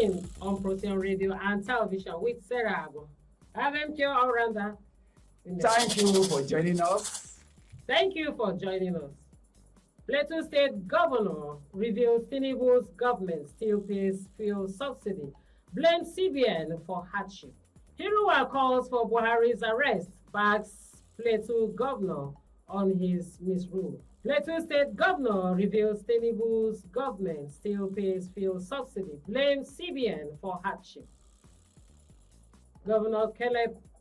speaking on Protein Radio and Television with Sarah Ago. I have MK all-rounder. Thank you for joining us. Thank you for joining us. Plateau State Governor reveals Tinubu's government still pays fuel subsidy, blames CBN for hardship. Huriwa calls for Buhari's arrest, backs Plateau Governor on his misrule. Plateau State Governor reveals Tinubu's government still pays fuel subsidy, blames CBN for hardship. Governor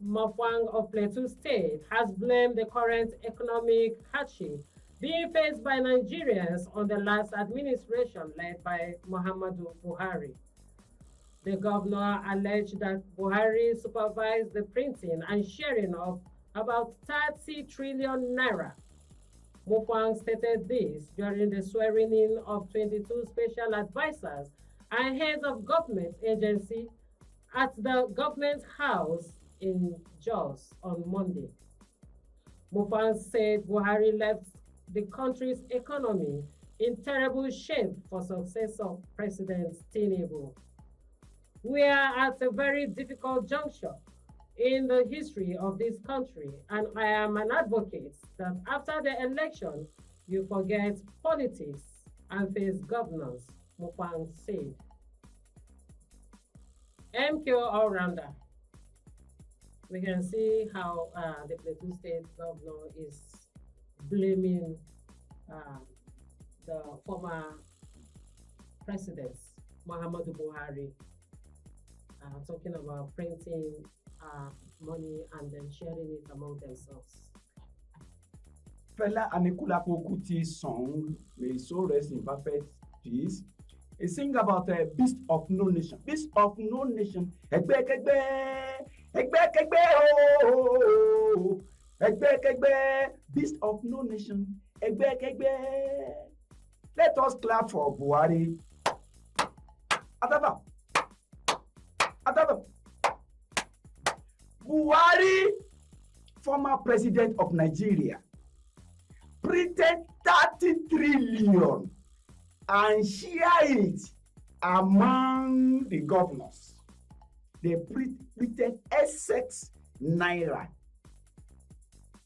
Mutfwang of Plateau State has blamed the current economic hardship being faced by Nigerians on the last administration led by Muhammadu Buhari. The governor alleged that Buhari supervised the printing and sharing of about 30 trillion naira. Mutfwang stated this during the swearing-in of 22 special advisors and heads of government agency at the government house in Jos on Monday. Mutfwang said Buhari left the country's economy in terrible shape for successor President Tinubu. We are at a very difficult juncture in the history of this country, and I am an advocate that after the election, you forget politics and face governance, Mutfwang said. MQ all-rounder. We can see how the Plateau State Governor is blaming the former president, Muhammadu Buhari, talking about printing money and then sharing it among themselves. Fela Anikulapo Kuti's song, may so rest in perfect peace. He sing about a beast of no nation. Beast of no nation. Egbe kegbe, egbe kegbe, oh, egbe kegbe. Beast of no nation. Egbe kegbe. Let us clap for Buhari. Ataba. Ataba. Buhari, former president of Nigeria, printed 30 trillion and share it among the governors. They printed Essex Naira.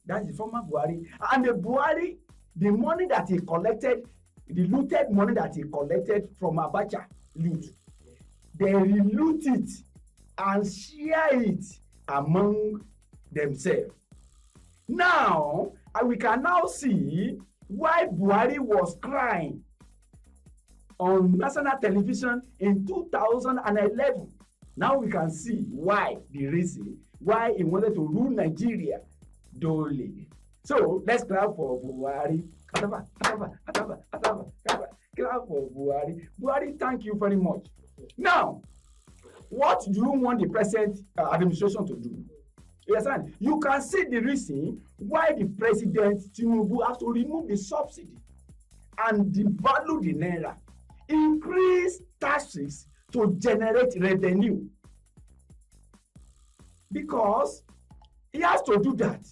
That's the former Buhari. And the Buhari, the money that he collected, the looted money that he collected from Abacha loot, they reloot it and share it among themselves. Now, we can now see why Buhari was crying on national television in 2011. Now we can see why, the reason why he wanted to rule Nigeria dully. So let's clap for Buhari. Clap for Buhari. Buhari, thank you very much. Now, what do you want the present administration to do? Yes, and you can see the reason why the president Tinubu has to remove the subsidy and devalue the naira, increase taxes to generate revenue. Because he has to do that.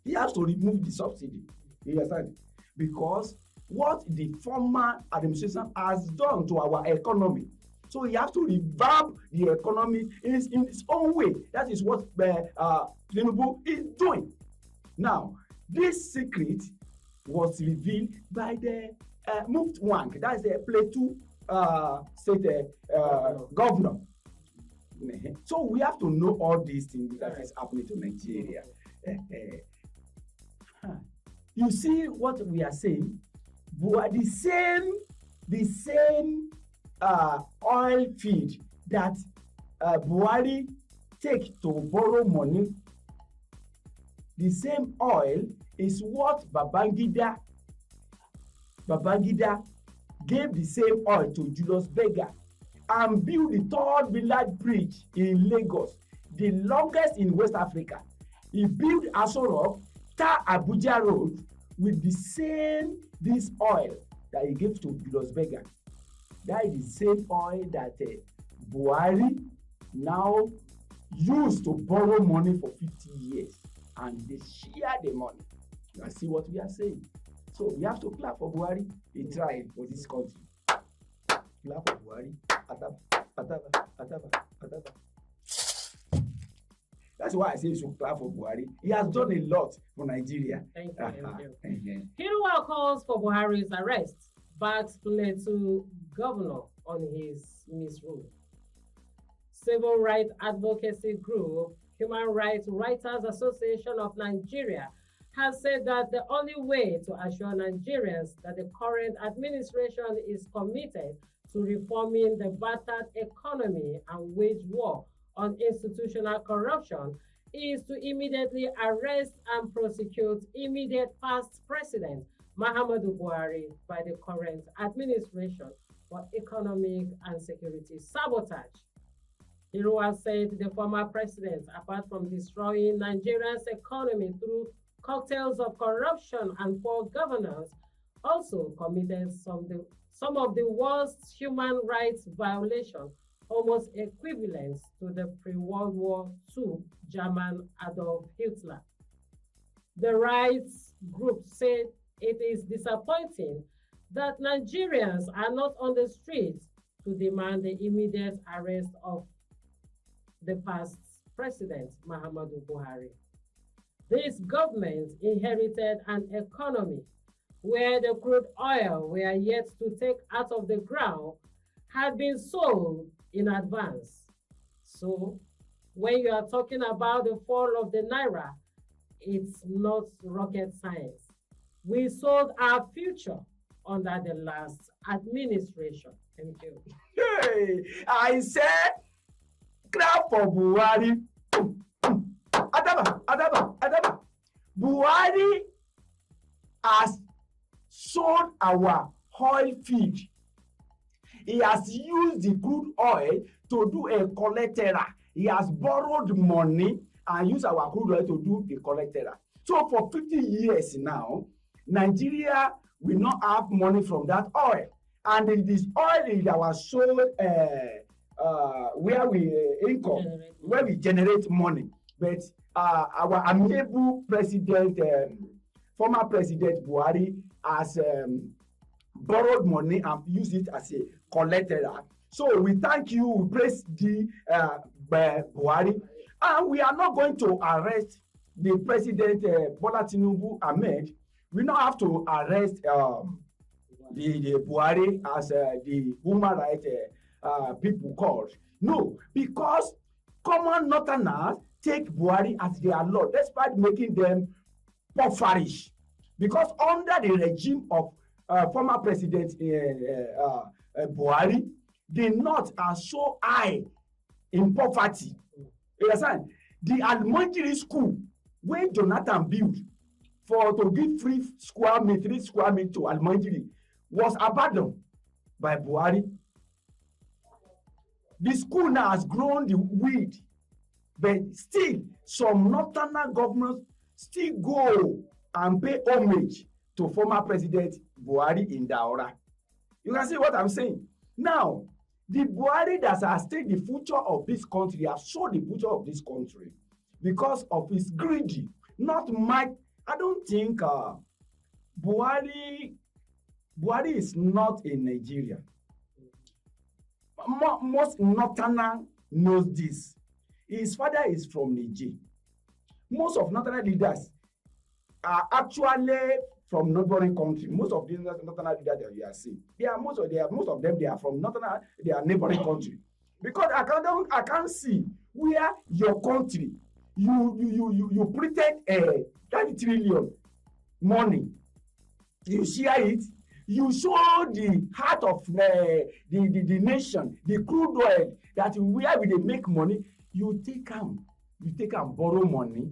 He has to remove the subsidy. You understand? Because what the former administration has done to our economy. So he has to revamp the economy in its own way. That is what Tinubu is doing. Now, this secret was revealed by the Mutfwang, that is the Plateau State governor. So we have to know all these things that is happening to Nigeria. You see what we are saying? The same oil feed that Buhari take to borrow money, the same oil is what Babangida gave the same oil to Julius Berger and built the third village bridge in Lagos, the longest in West Africa. He built Aso Rock, Tar Abuja Road with the same this oil that he gave to Julius Berger. That is the same oil that Buhari now used to borrow money for 50 years, and they share the money. You see what we are saying? So we have to clap for Buhari. He tried for this country. Clap for Buhari. Ataba. That's why I say you should clap for Buhari. He has done a lot for Nigeria. Thank you. Huriwa calls for Buhari's arrest, backs Plateau governor on his misrule. Civil rights advocacy group, Human Rights Writers Association of Nigeria, has said that the only way to assure Nigerians that the current administration is committed to reforming the battered economy and wage war on institutional corruption is to immediately arrest and prosecute immediate past President Muhammadu Buhari by the current administration for economic and security sabotage. Huriwa said the former president, apart from destroying Nigeria's economy through cocktails of corruption and poor governance, also committed some of the worst human rights violations, almost equivalent to the pre-World War II German Adolf Hitler. The rights group said it is disappointing that Nigerians are not on the streets to demand the immediate arrest of the past president, Muhammadu Buhari. This government inherited an economy where the crude oil we are yet to take out of the ground had been sold in advance. So when you are talking about the fall of the Naira, it's not rocket science. We sold our future under the last administration. Thank you. Hey, I said, clap for Buhari. Adaba. Buhari has sold our oil field. He has used the crude oil to do a collateral. He has borrowed money and used our crude oil to do the collateral. So for 50 years now, Nigeria will not have money from that oil. And it is oil in our soul where we generate money. But our amiable president, former president Buhari, has borrowed money and used it as a collateral. So we thank you, we praise the Buhari, and we are not going to arrest the president Bola Tinubu Ahmed. We don't have to arrest the Buhari as the human rights people called. No, because common northerners take Buhari as their law, despite making them impoverished. Because under the regime of former president Buhari, the North are so high in poverty. You understand? The Almanjiri school, when Jonathan built to give 3 square meter to Almanjiri, was abandoned by Buhari. The school now has grown the weed, but still some northern governors still go and pay homage to former President Buhari in Daura. You can see what I'm saying. Now, the Buhari that has taken the future of this country, have sold the future of this country because of his greedy, not my. I don't think Buhari is not in Nigeria. Most northerner knows this. His father is from Niger. Most of northern leaders are actually from neighboring country. Most of the northern leaders that you are seeing, most of them they are from they are neighboring country. Because I can't see where your country you printed 30 trillion money. You share it. You show the heart of the nation, the crude oil, that where we they make money, you take and borrow money.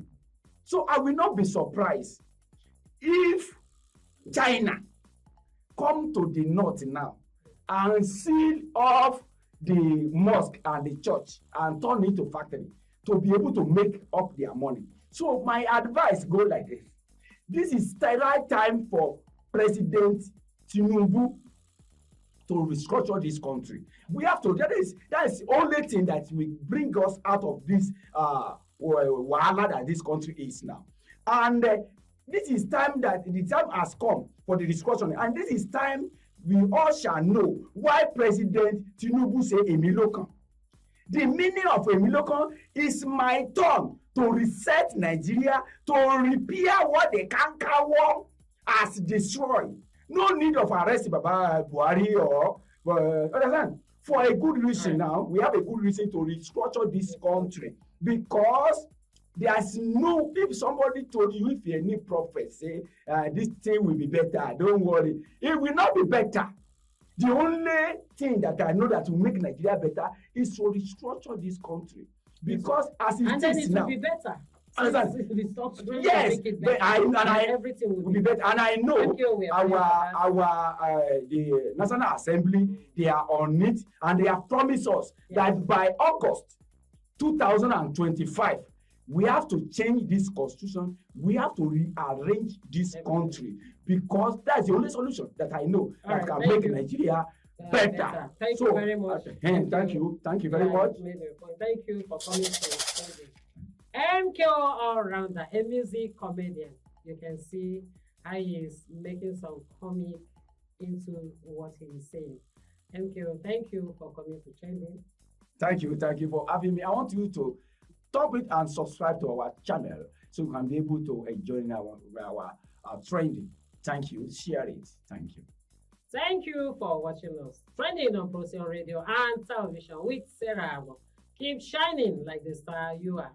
So I will not be surprised if China come to the north now and seal off the mosque and the church and turn it to factory to be able to make up their money. So my advice go like this. This is the right time for President Tinubu to restructure this country. We have to. That is the only thing that will bring us out of this wahala that this country is now. And this is time that the time has come for the discussion. And this is time we all shall know why President Tinubu say Emilokan. The meaning of Emilokan is my turn to reset Nigeria, to repair what the cankerworm has destroyed. No need of arrest Baba Buhari or understand. For a good reason now, we have a good reason to restructure this country, because there's no, if somebody told you, if any prophet say this thing will be better, don't worry, it will not be better. The only thing that I know that will make Nigeria better is to restructure this country, because as it is now, will be better. Yes, but everything will be better. And I know the National Assembly, they are on it, and they have promised us that by August 2025, we have to change this constitution. We have to rearrange this country, because that's the only solution that I know that can make Nigeria better. Thank you very much. Thank you very much. Thank you for coming to MKO all-rounder, a music comedian. You can see how he is making some comic into what he is saying. MKO, thank you for coming to trending. Thank you for having me. I want you to top it and subscribe to our channel so you can be able to enjoy our trending. Thank you. Share it. Thank you. Thank you for watching us. Trending on Procyon Radio and television with Sarah. Keep shining like the star you are.